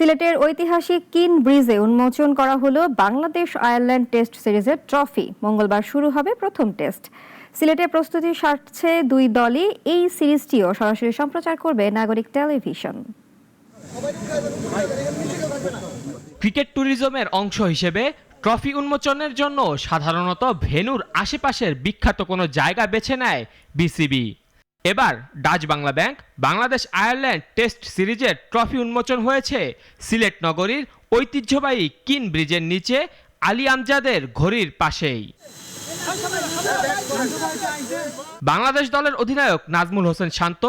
সিলেটের ঐতিহাসিক কিন ব্রিজে উন্মোচন করা হলো বাংলাদেশ আয়ারল্যান্ড টেস্ট সিরিজের ট্রফি। মঙ্গলবার শুরু হবে প্রথম টেস্ট। সিলেটের প্রস্তুতি সারছে দুই দলই। এই সিরিজটিও সরাসরি সম্প্রচার করবে নাগরিক টেলিভিশন। ক্রিকেট ট্যুরিজমের অংশ হিসেবে ট্রফি উন্মোচনের জন্য সাধারণত ভেন্যুর আশেপাশের বিখ্যাত কোনো জায়গা বেছে নেয় বিসিবি। এবার Dutch Bangla bank Bangladesh Ireland test সিরিজের ট্রফি উন্মোচন হয়েছে সিলেট নগরীর ঐতিহ্যবাহী কিন ব্রিজের নিচে আলী আমজাদের ঘড়ির পাশেই। বাংলাদেশ দলের অধিনায়ক নাজমুল হোসেন শান্ত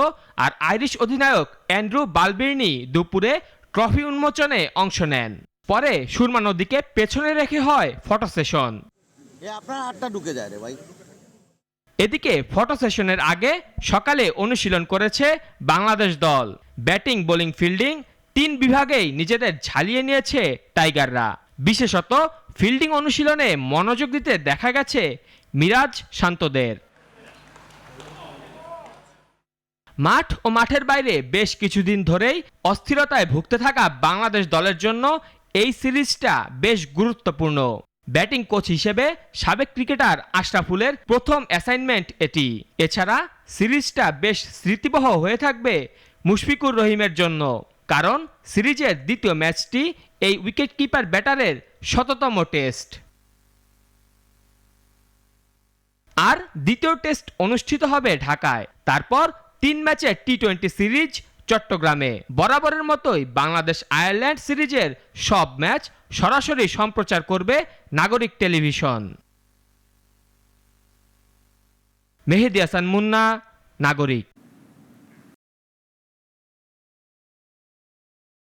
আর আইরিশ অধিনায়ক অ্যান্ড্রু বালবির্নি দুপুরে ট্রফি উন্মোচনে অংশ নেন। পরে সুরমা নদীকে পেছনে রেখে হয় ফটো সেশন। এদিকে ফটো সেশনের আগে সকালে অনুশীলন করেছে বাংলাদেশ দল। ব্যাটিং, বোলিং, ফিল্ডিং 3 বিভাগেই নিজেদের ঝালিয়ে নিয়েছে টাইগাররা। বিশেষত ফিল্ডিং অনুশীলনে মনোযোগ দিতে দেখা গেছে মিরাজ শান্তদের। মাঠ ও মাঠের বাইরে বেশ কিছুদিন ধরেই অস্থিরতায় ভুগতে থাকা বাংলাদেশ দলের জন্য এই সিরিজটা বেশ গুরুত্বপূর্ণ। ব্যাটিং কোচ হিসেবে সাবেক ক্রিকেটার আশরাফুলের প্রথম অ্যাসাইনমেন্ট এটি। এছাড়া সিরিজটা বেশ স্মৃতিবহ হয়ে থাকবে মুশফিকুর রহিমের জন্য, কারণ সিরিজের দ্বিতীয় ম্যাচটি এই উইকেটকিপার ব্যাটারের শততম টেস্ট। আর দ্বিতীয় টেস্ট অনুষ্ঠিত হবে ঢাকায়। তারপর 3 ম্যাচের টি-20 সিরিজ চট্টগ্রামে। বরাবরের মতোই বাংলাদেশ আয়ারল্যান্ড সিরিজের সব ম্যাচ সরাসরি সম্প্রচার করবে নাগরিক টেলিভিশন। মেহেদী হাসান মুন্না, নাগরিক।